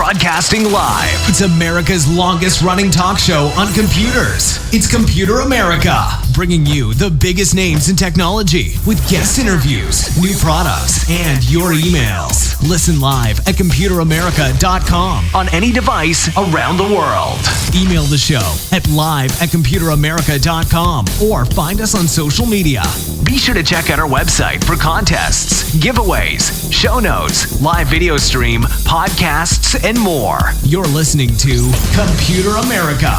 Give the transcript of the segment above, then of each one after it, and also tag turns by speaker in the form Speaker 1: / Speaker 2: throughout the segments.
Speaker 1: Broadcasting live. It's America's longest running talk show on computers. It's Computer America, bringing you the biggest names in technology with guest interviews, new products, and your emails. Listen live at computeramerica.com on any device around the world. Email the show at live@computeramerica.com or find us on social media. Be sure to check out our website for contests, giveaways, show notes, live video stream, podcasts, and more. You're listening to Computer America.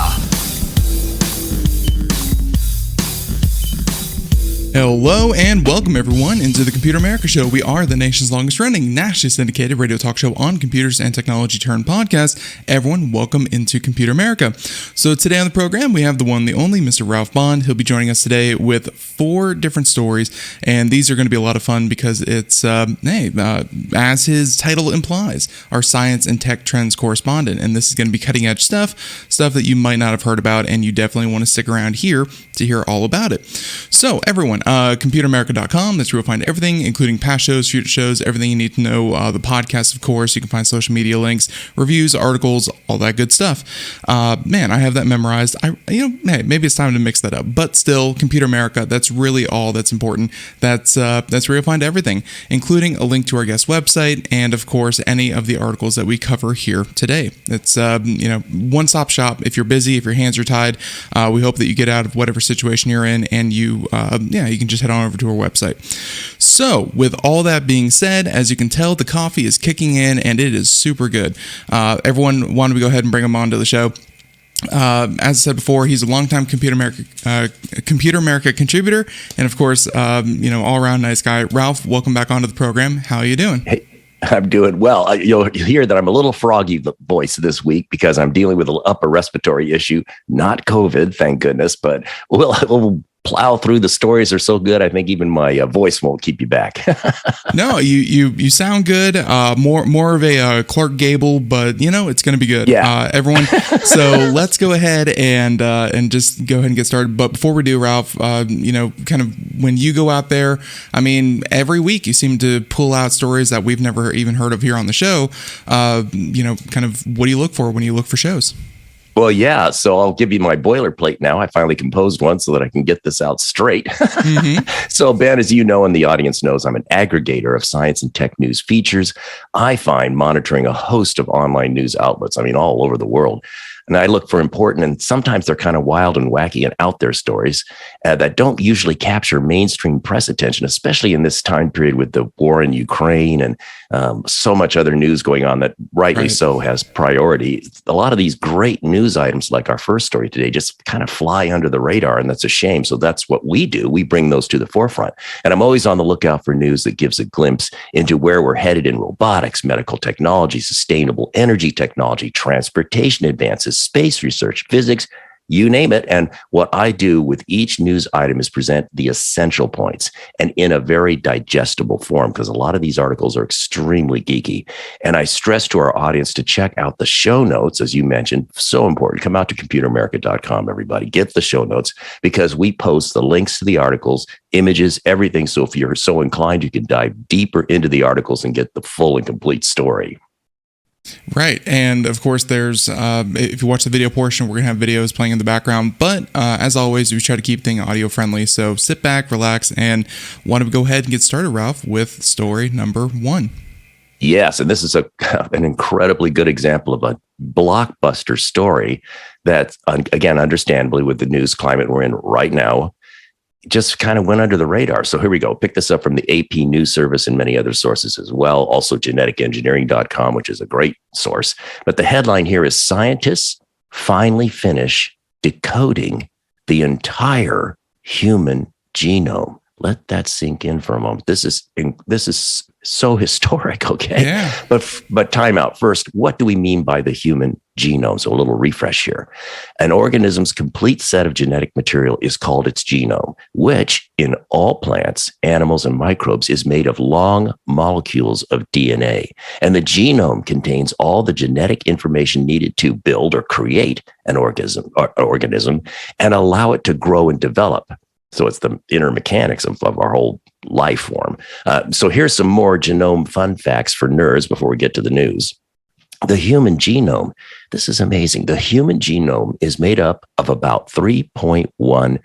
Speaker 2: Hello and welcome everyone into the Computer America Show. We are the nation's longest running, nationally syndicated radio talk show on computers and technology turned podcast. Everyone, welcome into Computer America. So today on the program, we have the one, the only Mr. Ralph Bond. He'll be joining us today with 4 different stories, and these are going to be a lot of fun because it's, as his title implies, our science and tech trends correspondent. And this is going to be cutting edge stuff that you might not have heard about, and you definitely want to stick around here to hear all about it. So everyone, computeramerica.com, that's where you'll find everything, including past shows, future shows, everything you need to know. The podcast, of course, you can find social media links, reviews, articles, all that good stuff. Man, I have that memorized. Maybe it's time to mix that up, but still, Computer America, that's really all that's important. That's where you'll find everything, including a link to our guest website, and of course, any of the articles that we cover here today. It's one-stop shop. If you're busy, if your hands are tied, we hope that you get out of whatever situation you're in, and you can just head on over to our website. So, with all that being said, as you can tell, the coffee is kicking in, and it is super good. Everyone wanted to go ahead and bring him on to the show. As I said before, he's a longtime Computer America contributor, and of course, all-around nice guy. Ralph, welcome back onto the program. How are you doing?
Speaker 3: Hey. I'm doing well. You'll hear that I'm a little froggy voice this week because I'm dealing with an upper respiratory issue, not COVID, thank goodness, but we'll plow through. The stories are so good. I think even my voice won't keep you back.
Speaker 2: No, you sound good. More of a Clark Gable, but it's going to be good.
Speaker 3: Yeah.
Speaker 2: Everyone. So let's go ahead and just go ahead and get started. But before we do, Ralph, kind of when you go out there, I mean, every week you seem to pull out stories that we've never even heard of here on the show. Kind of what do you look for when you look for shows?
Speaker 3: Well, yeah. So I'll give you my boilerplate now. I finally composed one so that I can get this out straight. Mm-hmm. So, Ben, as you know, and the audience knows, I'm an aggregator of science and tech news features. I find monitoring a host of online news outlets, all over the world. And I look for important, and sometimes they're kind of wild and wacky and out there stories that don't usually capture mainstream press attention, especially in this time period with the war in Ukraine and so much other news going on that rightly so has priority. A lot of these great news items, like our first story today, just kind of fly under the radar, and that's a shame. So that's what we do. We bring those to the forefront. And I'm always on the lookout for news that gives a glimpse into where we're headed in robotics, medical technology, sustainable energy technology, transportation advances, space research, physics, you name it. And what I do with each news item is present the essential points and in a very digestible form, because a lot of these articles are extremely geeky. And I stress to our audience to check out the show notes, as you mentioned, so important. Come out to computeramerica.com, everybody. Get the show notes, because we post the links to the articles, images, everything. So if you're so inclined, you can dive deeper into the articles and get the full and complete story.
Speaker 2: Right. And of course, there's, if you watch the video portion, we're going to have videos playing in the background. But as always, we try to keep things audio friendly. So sit back, relax, and want to go ahead and get started, Ralph, with story number 1.
Speaker 3: Yes. And this is an incredibly good example of a blockbuster story that, again, understandably, with the news climate we're in right now, just kind of went under the radar. So here we go. Pick this up from the AP News Service and many other sources as well. Also geneticengineering.com, which is a great source. But the headline here is "Scientists finally finish decoding the entire human genome." Let that sink in for a moment. This is so historic, okay?
Speaker 2: Yeah.
Speaker 3: But time out. First, what do we mean by the human genome? So a little refresh here. An organism's complete set of genetic material is called its genome, which in all plants, animals, and microbes is made of long molecules of DNA. And the genome contains all the genetic information needed to build or create an organism and allow it to grow and develop. So it's the inner mechanics of our whole life form. So here's some more genome fun facts for nerds before we get to the news. The human genome, this is amazing. The human genome is made up of about 3.1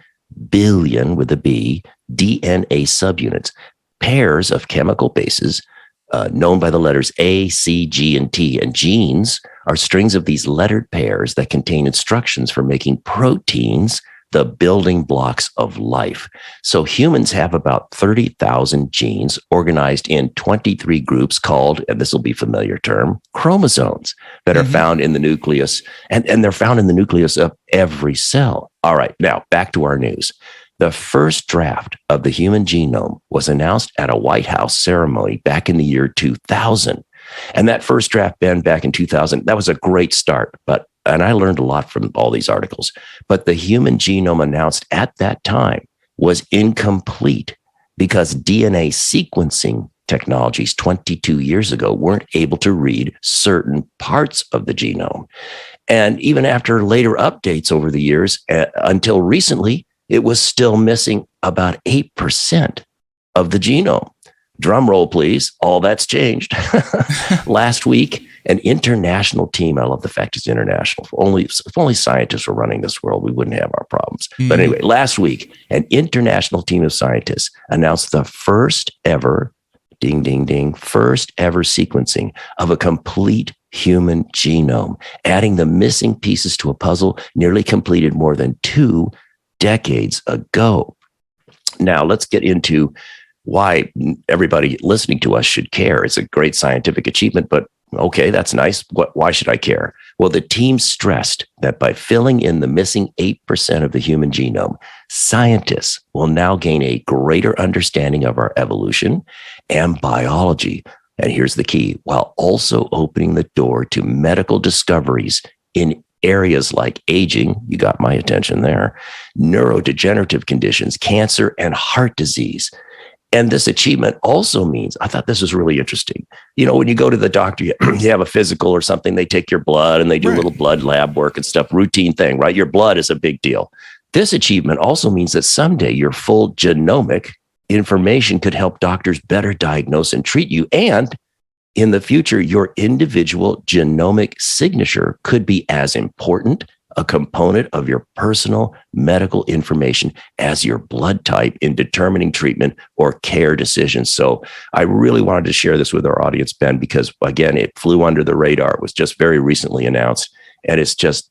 Speaker 3: billion, with a B, DNA subunits, pairs of chemical bases known by the letters A, C, G, and T. And genes are strings of these lettered pairs that contain instructions for making proteins, the building blocks of life. So humans have about 30,000 genes organized in 23 groups called, and this will be a familiar term, chromosomes, that are found in the nucleus, and they're found in the nucleus of every cell. All right, now back to our news. The first draft of the human genome was announced at a White House ceremony back in the year 2000. And that first draft, Ben, back in 2000, that was a great start. And I learned a lot from all these articles. But the human genome announced at that time was incomplete because DNA sequencing technologies 22 years ago weren't able to read certain parts of the genome. And even after later updates over the years, until recently, it was still missing about 8% of the genome. Drum roll, please. All that's changed. Last week, an international team, I love the fact it's international. If only scientists were running this world, we wouldn't have our problems. But anyway, last week, an international team of scientists announced the first ever, ding, ding, ding, first ever sequencing of a complete human genome, adding the missing pieces to a puzzle nearly completed more than 2 decades ago. Now, let's get into why everybody listening to us should care. It's a great scientific achievement, but okay, that's nice. Why should I care? Well, the team stressed that by filling in the missing 8% of the human genome, scientists will now gain a greater understanding of our evolution and biology. And here's the key, while also opening the door to medical discoveries in areas like aging, you got my attention there, neurodegenerative conditions, cancer, and heart disease. And this achievement also means, I thought this was really interesting. You know, when you go to the doctor, you have a physical or something, they take your blood and they do a little blood lab work and stuff, routine thing, right? Your blood is a big deal. This achievement also means that someday your full genomic information could help doctors better diagnose and treat you. And in the future, your individual genomic signature could be as important a component of your personal medical information as your blood type in determining treatment or care decisions. So I really wanted to share this with our audience, Ben, because again, it flew under the radar. It was just very recently announced. And it's just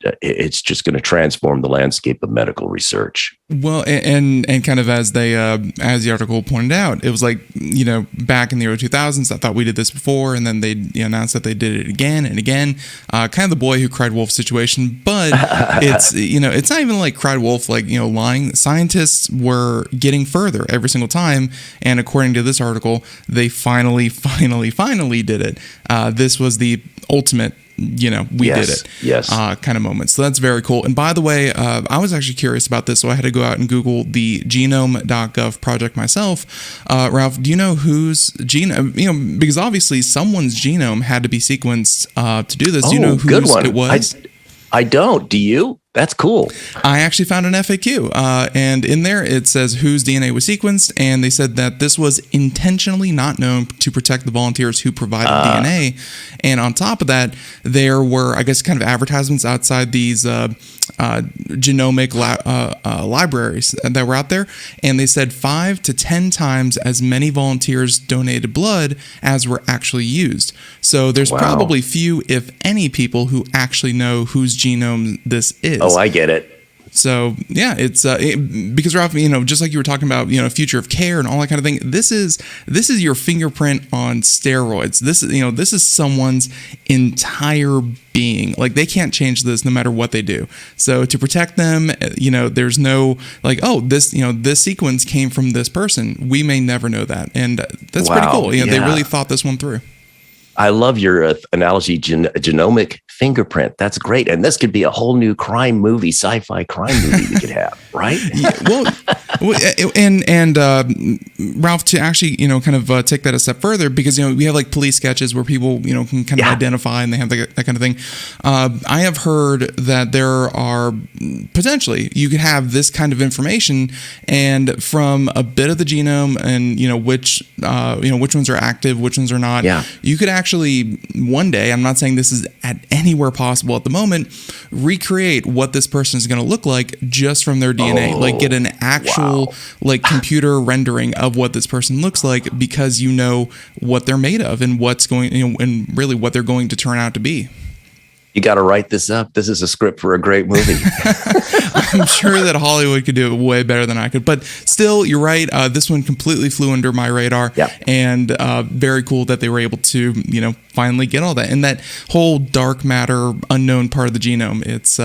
Speaker 3: going to transform the landscape of medical research.
Speaker 2: Well, and kind of as as the article pointed out, it was like, you know, back in the early 2000s, I thought we did this before, and then they announced that they did it again and again. Kind of the boy who cried wolf situation, but it's it's not even like cried wolf, like lying. Scientists were getting further every single time, and according to this article, they finally did it. This was the ultimate. We did it.
Speaker 3: Yes.
Speaker 2: Kind of moment. So that's very cool. And by the way, I was actually curious about this, so I had to go out and Google the genome.gov project myself. Ralph, do you know whose genome? Because obviously someone's genome had to be sequenced to do this. Do you know whose it was?
Speaker 3: I don't. Do you? That's cool.
Speaker 2: I actually found an FAQ, and in there it says whose DNA was sequenced, and they said that this was intentionally not known to protect the volunteers who provided DNA. And on top of that, there were, I guess, kind of advertisements outside these genomic libraries that were out there, and they said 5 to 10 times as many volunteers donated blood as were actually used. So there's probably few, if any, people who actually know whose genome this is.
Speaker 3: Oh, I get it.
Speaker 2: So yeah, it's because Ralph, just like you were talking about, future of care and all that kind of thing. This is your fingerprint on steroids. This is someone's entire being. Like, they can't change this no matter what they do. So to protect them, there's no like, this sequence came from this person. We may never know that, and that's pretty cool. They really thought this one through.
Speaker 3: I love your analogy, genomic fingerprint. That's great. And this could be a whole new crime movie, sci-fi crime movie we could have, right?
Speaker 2: Well, And Ralph, to actually, kind of take that a step further, because, we have like police sketches where people, can kind of identify and they have that kind of thing. I have heard that there are potentially, you could have this kind of information, and from a bit of the genome and, which ones are active, which ones are not, you could actually one day, I'm not saying this is at anywhere possible at the moment, recreate what this person is going to look like just from their DNA, like get an actual like computer rendering of what this person looks like, because you know what they're made of and what's going, and really what they're going to turn out to be.
Speaker 3: You got to write this up. This is a script for a great movie.
Speaker 2: I'm sure that Hollywood could do it way better than I could, but still, you're right. This one completely flew under my radar, and very cool that they were able to, finally get all that. And that whole dark matter unknown part of the genome, it's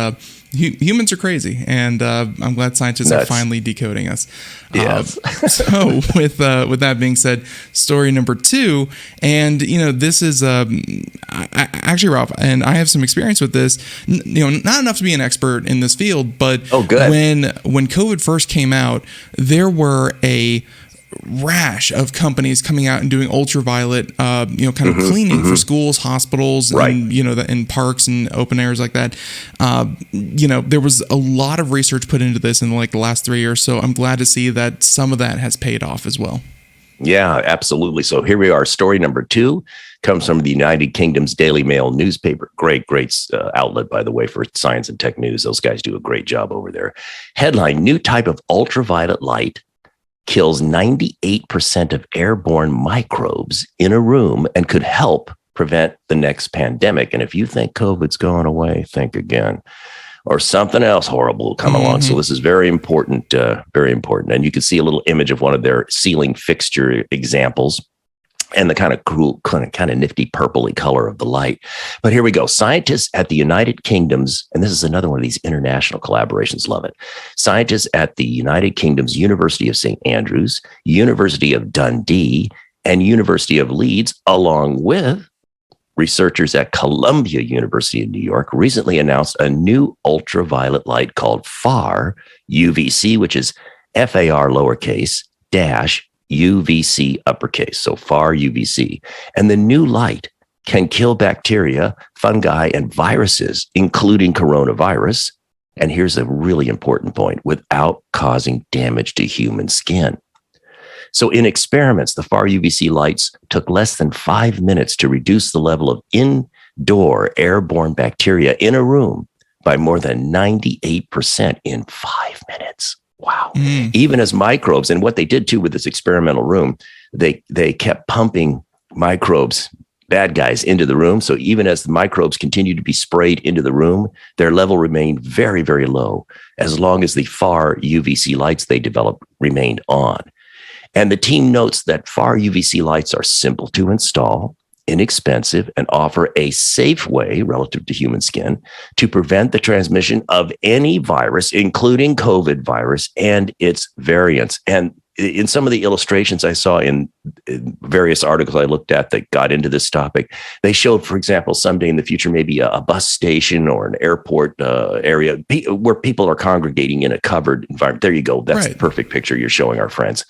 Speaker 2: humans are crazy, and I'm glad scientists are finally decoding us.
Speaker 3: Yes.
Speaker 2: So with that being said, story number 2, and this is actually, Ralph, and I have some experience with this. Not enough to be an expert in this field, but when COVID first came out, there were a rash of companies coming out and doing ultraviolet, kind of cleaning for schools, hospitals, and in parks and open areas like that. There was a lot of research put into this in like the last 3 years, so I'm glad to see that some of that has paid off as well.
Speaker 3: Yeah, absolutely. So here we are. Story number 2 comes from the United Kingdom's Daily Mail newspaper. Great outlet, by the way, for science and tech news. Those guys do a great job over there. Headline: New type of ultraviolet light kills 98% of airborne microbes in a room and could help prevent the next pandemic. And if you think COVID's going away, think again, or something else horrible will come along. So this is very important, very important. And you can see a little image of one of their ceiling fixture examples and the kind of cool, kind of nifty purpley color of the light. But here we go. Scientists at the United Kingdom's, and this is another one of these international collaborations, love it. Scientists at the United Kingdom's University of St. Andrews, University of Dundee, and University of Leeds, along with researchers at Columbia University in New York, recently announced a new ultraviolet light called Far-UVC, which is FAR lowercase dash UVC uppercase, so Far-UVC. And the new light can kill bacteria, fungi, and viruses, including coronavirus. And here's a really important point: without causing damage to human skin. So in experiments, the Far-UVC lights took less than 5 minutes to reduce the level of indoor airborne bacteria in a room by more than 98% in 5 minutes. Wow. Even as microbes, and what they did too with this experimental room, they kept pumping microbes, bad guys, into the room. So even as the microbes continued to be sprayed into the room, their level remained very, very low, as long as the Far-UVC lights they developed remained on. And the team notes that Far-UVC lights are simple to install, inexpensive, and offer a safe way relative to human skin to prevent the transmission of any virus, including COVID virus and its variants. And in some of the illustrations I saw in various articles I looked at that got into this topic, they showed, for example, someday in the future, maybe a bus station or an airport area where people are congregating in a covered environment. There you go. That's the perfect picture you're showing our friends.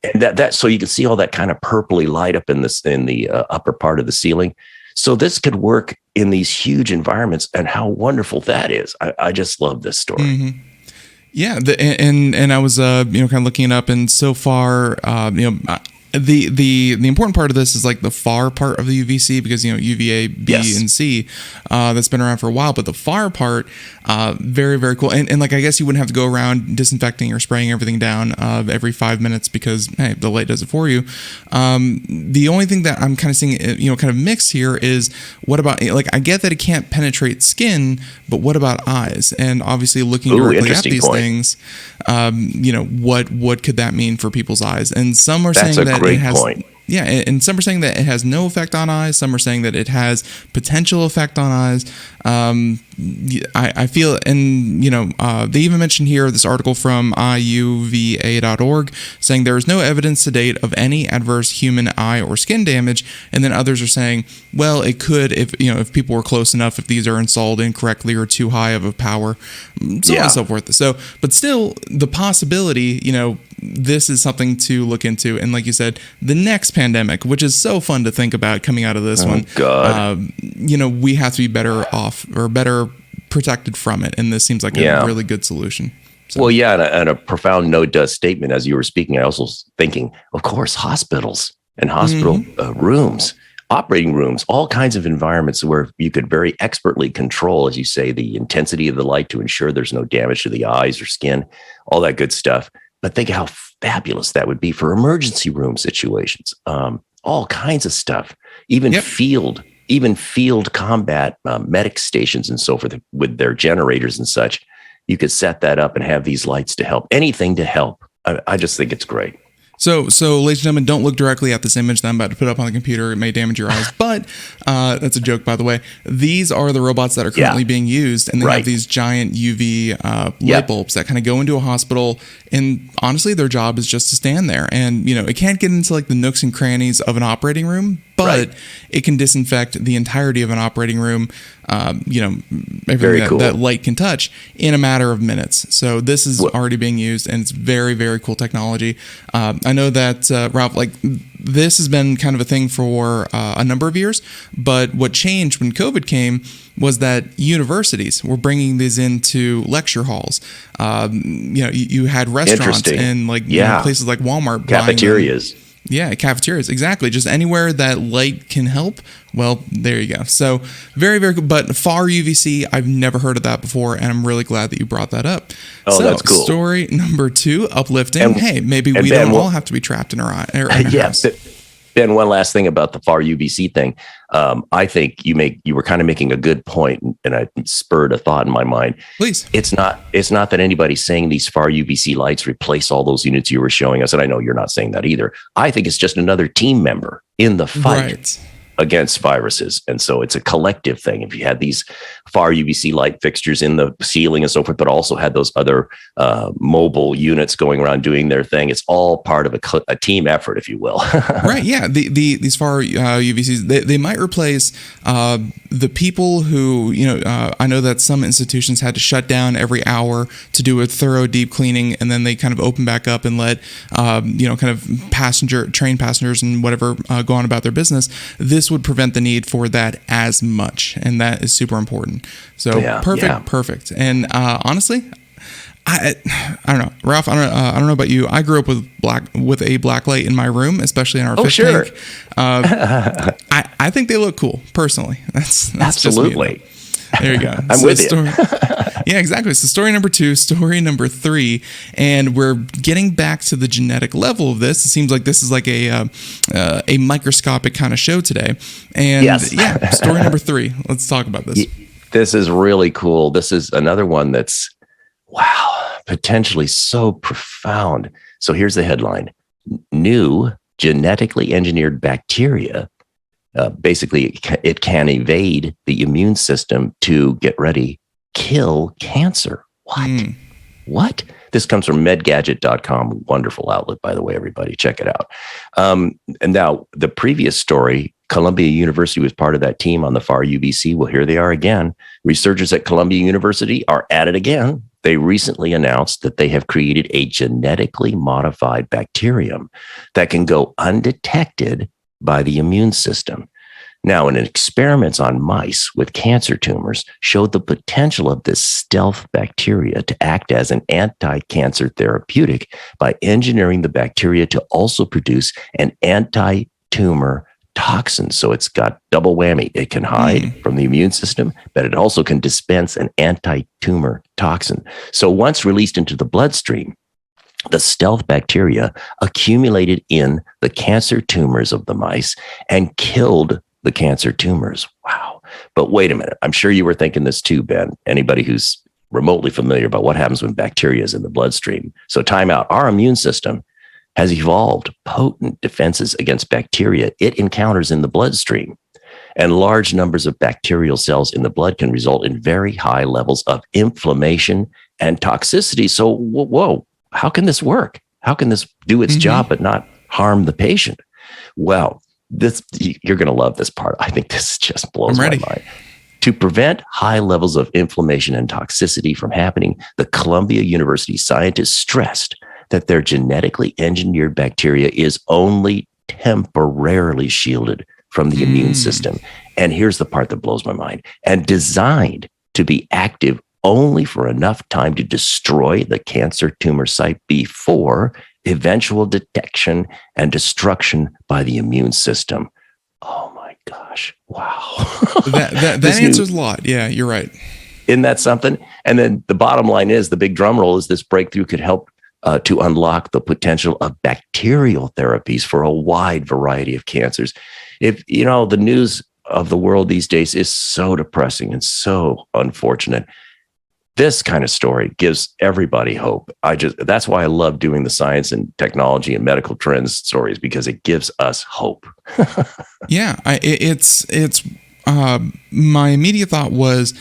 Speaker 3: And that so you can see all that kind of purpley light up in the upper part of the ceiling. So this could work in these huge environments, and how wonderful that is. I just love this story.
Speaker 2: Mm-hmm. Yeah, and I was kind of looking it up, and so far, the important part of this is like the far part of the UVC, because UVA, B, and C, that's been around for a while, but the far part, very, very cool. And like, I guess you wouldn't have to go around disinfecting or spraying everything down every 5 minutes, because hey, the light does it for you. The only thing that I'm kind of seeing, kind of mixed here is, what about, like, I get that it can't penetrate skin, but what about eyes? And obviously looking directly at these things, what could that mean for people's eyes? And some are saying that it has, Yeah, and some are saying that it has no effect on eyes. Some are saying that it has potential effect on eyes. I feel, and they even mentioned here this article from FarUVC.org saying there is no evidence to date of any adverse human eye or skin damage. And then others are saying, well, it could if people were close enough, if these are installed incorrectly or too high of a power, so on and so forth. So, but still, the possibility, this is something to look into. And like you said, the next pandemic, which is so fun to think about coming out of this one,
Speaker 3: God.
Speaker 2: We have to be better off or better protected from it. And this seems like a really good solution. So.
Speaker 3: Well, yeah, and a profound no-dust statement as you were speaking. I also was thinking, of course, hospitals and hospital rooms, operating rooms, all kinds of environments where you could very expertly control, as you say, the intensity of the light to ensure there's no damage to the eyes or skin, all that good stuff. But think how fabulous that would be for emergency room situations, all kinds of stuff, even field combat medic stations and so forth with their generators and such. You could set that up and have these lights to help, anything to help. I just think it's great.
Speaker 2: So, ladies and gentlemen, don't look directly at this image that I'm about to put up on the computer. It may damage your eyes, but that's a joke, by the way. These are the robots that are currently being used, and they have these giant UV light bulbs that kind of go into a hospital, and honestly, their job is just to stand there. And, it can't get into like the nooks and crannies of an operating room, but it can disinfect the entirety of an operating room, everything that light can touch in a matter of minutes. So this is already being used, and it's very, very cool technology. I know that, Ralph, like this has been kind of a thing for a number of years, but what changed when COVID came was that universities were bringing these into lecture halls. You had restaurants and places like Walmart,
Speaker 3: cafeterias.
Speaker 2: Cafeterias, exactly. Just anywhere that light can help. Well, there you go. So very, very good. But FarUVC, I've never heard of that before, and I'm really glad that you brought that up.
Speaker 3: Oh, that's cool.
Speaker 2: Story number 2, uplifting. Maybe we don't all have to be trapped in our eye.
Speaker 3: Yes. Ben, one last thing about the FarUVC thing. I think you were kind of making a good point, and I spurred a thought in my mind.
Speaker 2: Please.
Speaker 3: It's not that anybody's saying these FarUVC lights replace all those units you were showing us, and I know you're not saying that either. I think it's just another team member in the fight against viruses. And so it's a collective thing. If you had these FarUVC light fixtures in the ceiling and so forth, but also had those other mobile units going around doing their thing, it's all part of a team effort, if you will.
Speaker 2: Right. Yeah. These FarUVCs, they might replace the people who, I know that some institutions had to shut down every hour to do a thorough deep cleaning, and then they kind of open back up and let, kind of train passengers and whatever go on about their business. This would prevent the need for that as much, and that is super important. So perfect. And honestly, I don't know, Ralph. I don't know about you. I grew up with a black light in my room, especially in our fish tank. I think they look cool personally. That's
Speaker 3: absolutely.
Speaker 2: Just me. There you go.
Speaker 3: I'm with you.
Speaker 2: Yeah, exactly. So story number 2, story number 3, and we're getting back to the genetic level of this. It seems like this is like a microscopic kind of show today. And story number 3. Let's talk about this.
Speaker 3: This is really cool. This is another one that's, potentially so profound. So here's the headline. New genetically engineered bacteria. Basically, it can evade the immune system to get ready, kill cancer. What? This comes from medgadget.com. Wonderful outlet, by the way, everybody. Check it out. And now the previous story, Columbia University was part of that team on the FarUVC. Well, here they are again. Researchers at Columbia University are at it again. They recently announced that they have created a genetically modified bacterium that can go undetected by the immune system. Now, in experiments on mice with cancer tumors, showed the potential of this stealth bacteria to act as an anti-cancer therapeutic by engineering the bacteria to also produce an anti-tumor toxin. So it's got double whammy. It can hide from the immune system, but it also can dispense an anti-tumor toxin. So once released into the bloodstream, the stealth bacteria accumulated in the cancer tumors of the mice and killed the cancer tumors. Wow. But wait a minute. I'm sure you were thinking this too, Ben. Anybody who's remotely familiar about what happens when bacteria is in the bloodstream. So time out. Our immune system has evolved potent defenses against bacteria it encounters in the bloodstream. And large numbers of bacterial cells in the blood can result in very high levels of inflammation and toxicity. So, whoa, how can this work? How can this do its job but not harm the patient? Well, you're going to love this part. I think this just blows my mind. To prevent high levels of inflammation and toxicity from happening, the Columbia University scientists stressed that their genetically engineered bacteria is only temporarily shielded from the immune system. And here's the part that blows my mind. And designed to be active only for enough time to destroy the cancer tumor site before eventual detection and destruction by the immune system. Oh my gosh. Wow.
Speaker 2: That answers a lot. Yeah, you're right.
Speaker 3: Isn't that something? And then the bottom line is, the big drum roll is, this breakthrough could help to unlock the potential of bacterial therapies for a wide variety of cancers. If you know, the news of the world these days is so depressing and so unfortunate, this kind of story gives everybody hope. That's why I love doing the science and technology and medical trends stories, because it gives us hope.
Speaker 2: Yeah, my immediate thought was,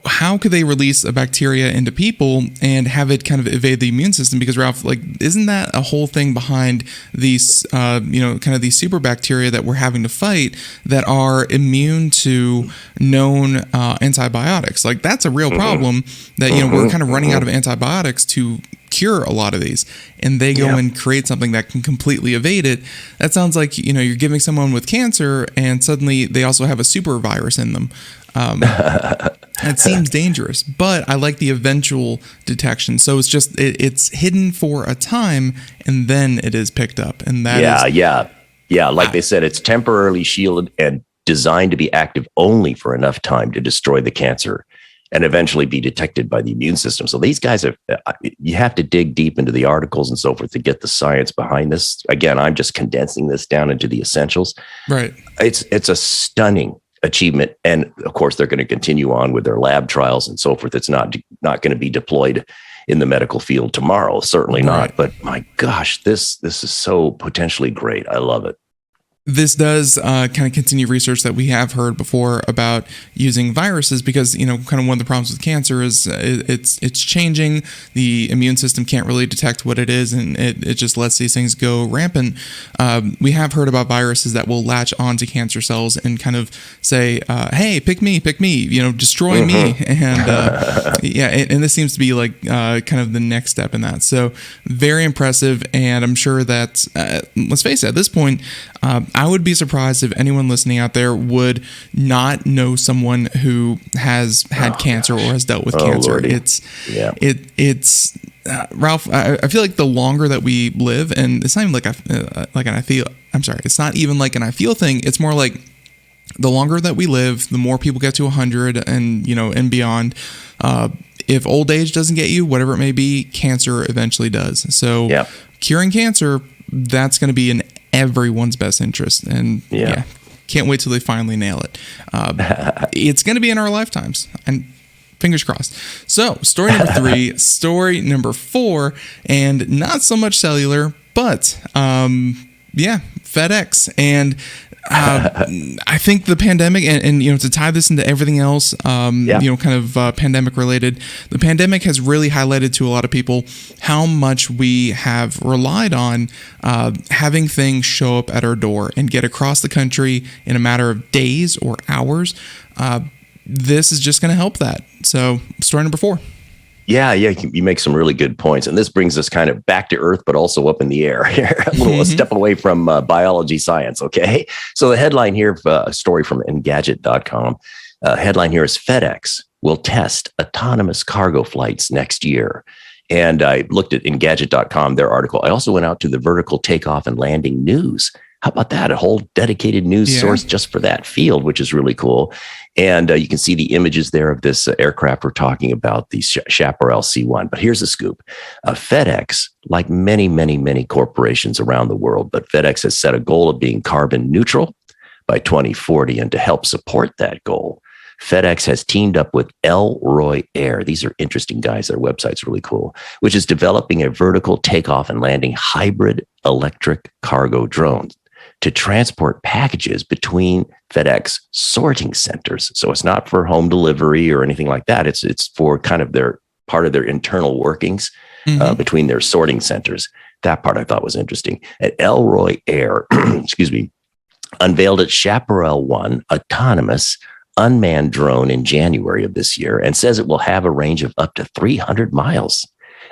Speaker 2: how could they release a bacteria into people and have it kind of evade the immune system? Because Ralph, like, isn't that a whole thing behind these, kind of these super bacteria that we're having to fight that are immune to known antibiotics? Like, that's a real problem that, we're kind of running out of antibiotics to cure a lot of these, and they go and create something that can completely evade it. That sounds like, you're giving someone with cancer and suddenly they also have a super virus in them. It seems dangerous, but I like the eventual detection. So it's just, it's hidden for a time and then it is picked up. And that
Speaker 3: Yeah. Like they said, it's temporarily shielded and designed to be active only for enough time to destroy the cancer and eventually be detected by the immune system. So these guys you have to dig deep into the articles and so forth to get the science behind this. Again, I'm just condensing this down into the essentials.
Speaker 2: Right.
Speaker 3: It's a stunning achievement. And of course, they're going to continue on with their lab trials and so forth. It's not going to be deployed in the medical field tomorrow. Certainly not. But my gosh, this is so potentially great. I love it.
Speaker 2: This does kind of continue research that we have heard before about using viruses, because kind of one of the problems with cancer is it's changing. The immune system can't really detect what it is, and it just lets these things go rampant. We have heard about viruses that will latch onto cancer cells and kind of say, "Hey, pick me, destroy me," and and this seems to be like kind of the next step in that. So very impressive, and I'm sure that let's face it, at this point, I would be surprised if anyone listening out there would not know someone who has had cancer or has dealt with cancer.
Speaker 3: Lordy.
Speaker 2: It's Ralph, I feel like the longer that we live, and it's not even it's not even like an I feel thing. It's more like the longer that we live, the more people get to 100 and and beyond. If old age doesn't get you, whatever it may be, cancer eventually does. So curing cancer, that's going to be in everyone's best interest. And can't wait till they finally nail it. It's going to be in our lifetimes, and fingers crossed. So story number 3, story number 4, and not so much cellular, but FedEx. And I think the pandemic, and to tie this into everything else, pandemic related, the pandemic has really highlighted to a lot of people how much we have relied on having things show up at our door and get across the country in a matter of days or hours. This is just going to help that. So story number 4.
Speaker 3: Yeah, you make some really good points. And this brings us kind of back to earth, but also up in the air here, a step away from biology science. Okay. So the headline here, a story from Engadget.com. Headline here is FedEx will test autonomous cargo flights next year. And I looked at Engadget.com, their article. I also went out to the Vertical Takeoff and Landing News. How about that? A whole dedicated news source just for that field, which is really cool. And you can see the images there of this aircraft we're talking about, the Chaparral C-1. But here's the scoop. FedEx, like many, many, many corporations around the world, but FedEx has set a goal of being carbon neutral by 2040. And to help support that goal, FedEx has teamed up with Elroy Air. These are interesting guys. Their website's really cool, which is developing a vertical takeoff and landing hybrid electric cargo drone to transport packages between FedEx sorting centers. So it's not for home delivery or anything like that. It's for kind of their part of their internal workings between their sorting centers. That part I thought was interesting. At Elroy Air, excuse me, unveiled its Chaparral 1 autonomous unmanned drone in January of this year and says it will have a range of up to 300 miles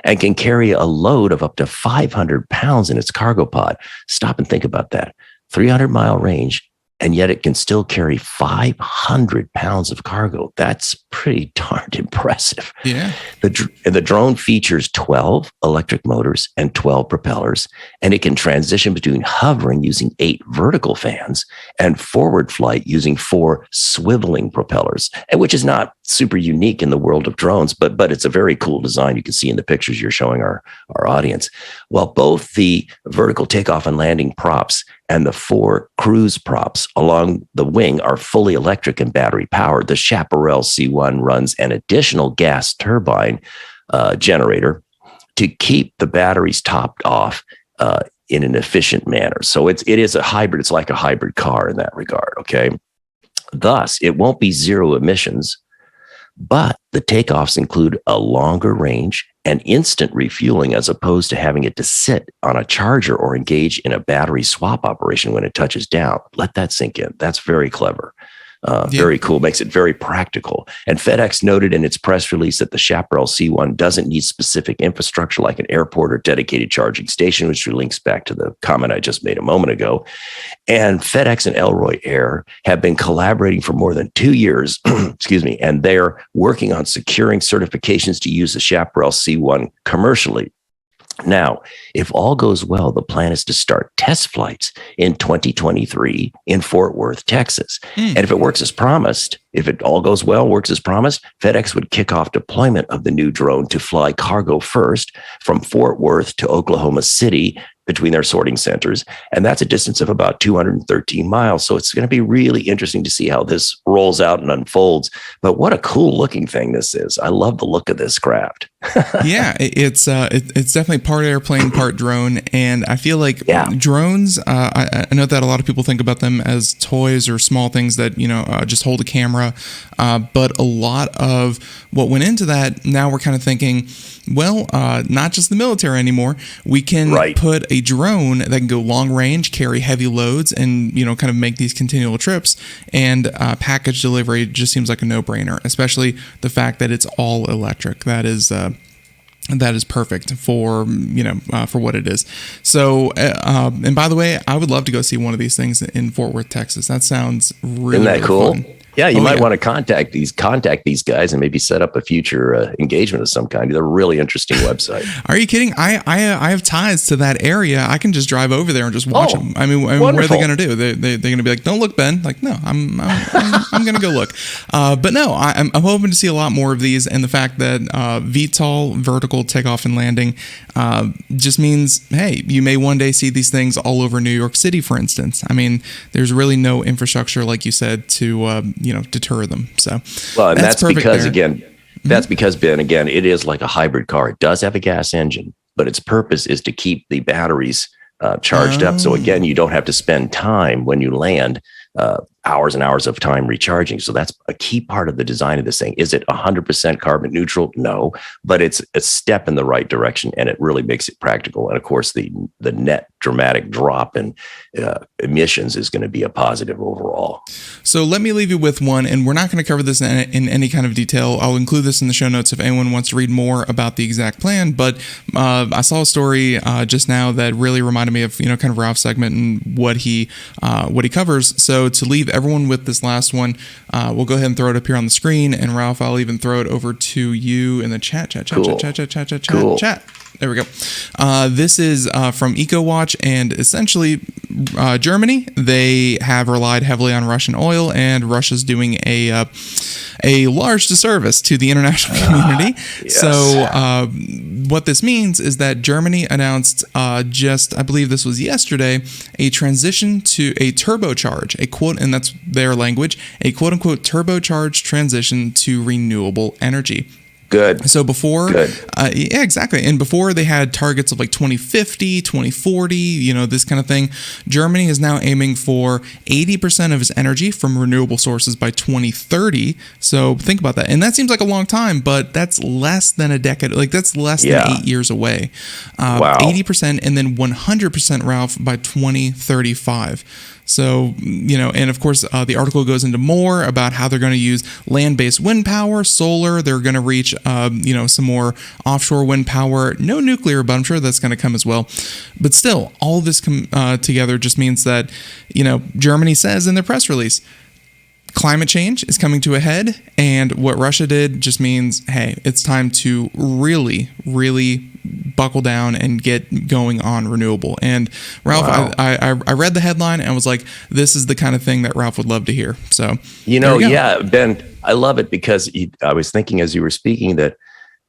Speaker 3: and can carry a load of up to 500 pounds in its cargo pod. Stop and think about that. 300-mile range, and yet it can still carry 500 pounds of cargo. That's pretty darn impressive.
Speaker 2: Yeah.
Speaker 3: The drone features 12 electric motors and 12 propellers, and it can transition between hovering using 8 vertical fans and forward flight using 4 swiveling propellers, and which is not super unique in the world of drones, but it's a very cool design. You can see in the pictures you're showing our audience. Well, both the vertical takeoff and landing props and the 4 cruise props along the wing are fully electric and battery powered. The Chaparral C1 runs an additional gas turbine generator to keep the batteries topped off in an efficient manner. So it is a hybrid. It's like a hybrid car in that regard. Okay. Thus, it won't be zero emissions, but the takeoffs include a longer range and instant refueling as opposed to having it to sit on a charger or engage in a battery swap operation when it touches down. Let that sink in. That's very clever. Very cool. Makes it very practical. And FedEx noted in its press release that the Chaparral C1 doesn't need specific infrastructure like an airport or dedicated charging station, which links back to the comment I just made a moment ago. And FedEx and Elroy Air have been collaborating for more than 2 years, excuse me, and they're working on securing certifications to use the Chaparral C1 commercially. Now, if all goes well, the plan is to start test flights in 2023 in Fort Worth, Texas. And if it works as promised, if it all goes well, works as promised, FedEx would kick off deployment of the new drone to fly cargo first from Fort Worth to Oklahoma City between their sorting centers. And that's a distance of about 213 miles. So it's going to be really interesting to see how this rolls out and unfolds. But what a cool looking thing this is. I love the look of this craft.
Speaker 2: Yeah, it's definitely part airplane, part drone. And I feel like drones, I know that a lot of people think about them as toys or small things that, just hold a camera. But a lot of what went into that, now we're kind of thinking, well, not just the military anymore. We can put a drone that can go long range, carry heavy loads, and kind of make these continual trips. And package delivery just seems like a no-brainer, especially the fact that it's all electric. That is perfect for for what it is. So, and by the way, I would love to go see one of these things in Fort Worth, Texas. That sounds really,
Speaker 3: isn't that
Speaker 2: really
Speaker 3: cool?
Speaker 2: fun.
Speaker 3: Yeah, you might want to contact these guys and maybe set up a future engagement of some kind. They're a really interesting website.
Speaker 2: Are you kidding? I have ties to that area. I can just drive over there and just watch them. I mean, what are they going to do? They're going to be like, "Don't look, Ben." Like, no, I'm going to go look. But no, I'm hoping to see a lot more of these. And the fact that VTOL, vertical takeoff and landing, just means, hey, you may one day see these things all over New York City, for instance. I mean, there's really no infrastructure, like you said, to deter them. So,
Speaker 3: well, and that's because that's because, Ben, again, it is like a hybrid car. It does have a gas engine, but its purpose is to keep the batteries charged up. So again, you don't have to spend time when you land, hours and hours of time recharging. So that's a key part of the design of this thing. Is it 100% carbon neutral? No, but it's a step in the right direction, and it really makes it practical. And of course, the net dramatic drop in emissions is going to be a positive overall.
Speaker 2: So let me leave you with one, and we're not going to cover this in any kind of detail. I'll include this in the show notes if anyone wants to read more about the exact plan. But I saw a story just now that really reminded me of kind of Ralph's segment and what he covers. So to leave everyone with this last one, we'll go ahead and throw it up here on the screen. And Ralph, I'll even throw it over to you in the chat.
Speaker 3: Cool.
Speaker 2: There we go. This is from EcoWatch, and essentially Germany, they have relied heavily on Russian oil, and Russia's doing a large disservice to the international community.
Speaker 3: Yes.
Speaker 2: So what this means is that Germany announced I believe this was yesterday, a transition to a turbocharge, and that's their language, a quote unquote turbocharged transition to renewable energy.
Speaker 3: Good.
Speaker 2: So before,
Speaker 3: Good.
Speaker 2: Yeah, exactly. And before they had targets of like 2050, 2040, this kind of thing. Germany is now aiming for 80% of its energy from renewable sources by 2030. So think about that. And that seems like a long time, but that's less than a decade. Like that's less than 8 years away.
Speaker 3: Wow.
Speaker 2: 80% and then 100%, Ralph, by 2035. So, and of course, the article goes into more about how they're going to use land-based wind power, solar. They're going to reach, some more offshore wind power. No nuclear, but I'm sure that's going to come as well. But still, all of this together just means that, Germany says in their press release, climate change is coming to a head, and what Russia did just means, hey, it's time to really, really buckle down and get going on renewable. And Ralph, wow. I read the headline and was like, this is the kind of thing that Ralph would love to hear. So,
Speaker 3: yeah, Ben, I love it because I was thinking as you were speaking that,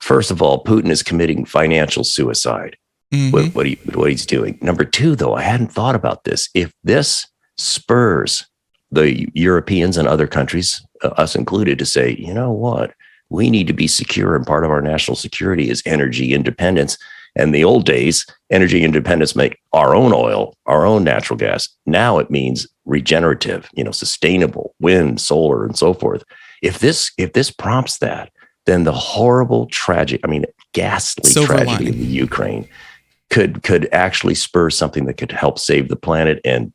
Speaker 3: first of all, Putin is committing financial suicide with what he's doing. Number two, though, I hadn't thought about this. If this spurs the Europeans and other countries, us included, to say, you know what, we need to be secure, and part of our national security is energy independence. And the old days, energy independence meant our own oil, our own natural gas. Now it means regenerative, sustainable wind, solar, and so forth. If this prompts that, then the horrible, ghastly tragedy of the Ukraine could actually spur something that could help save the planet and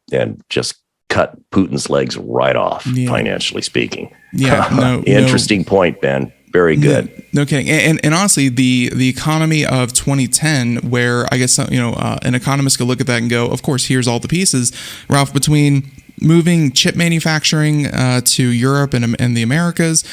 Speaker 3: just cut Putin's legs right off, financially speaking.
Speaker 2: Yeah,
Speaker 3: Interesting point, Ben. Very good.
Speaker 2: No kidding. And honestly, the economy of 2010, where I guess an economist could look at that and go, of course, here's all the pieces, Ralph, between moving chip manufacturing to Europe and the Americas,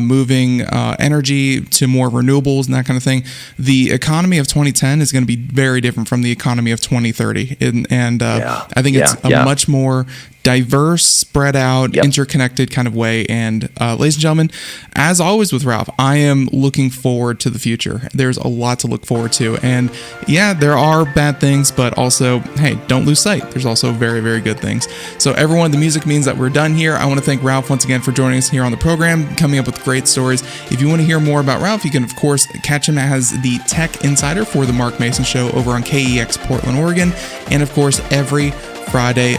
Speaker 2: moving energy to more renewables and that kind of thing. The economy of 2010 is going to be very different from the economy of 2030. And I think it's a much more diverse, spread out, interconnected kind of way. And ladies and gentlemen, as always with Ralph, I am looking forward to the future. There's a lot to look forward to. And yeah, there are bad things, but also, hey, don't lose sight. There's also very, very good things. So everyone, the music means that we're done here. I want to thank Ralph once again for joining us here on the program, coming up with great stories. If you want to hear more about Ralph, you can, of course, catch him as the Tech Insider for the Mark Mason Show over on KEX Portland, Oregon. And of course, every Friday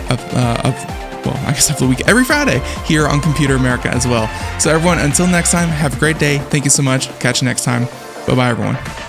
Speaker 2: every Friday here on Computer America as well. So everyone, until next time, have a great day. Thank you so much. Catch you next time. Bye-bye, everyone.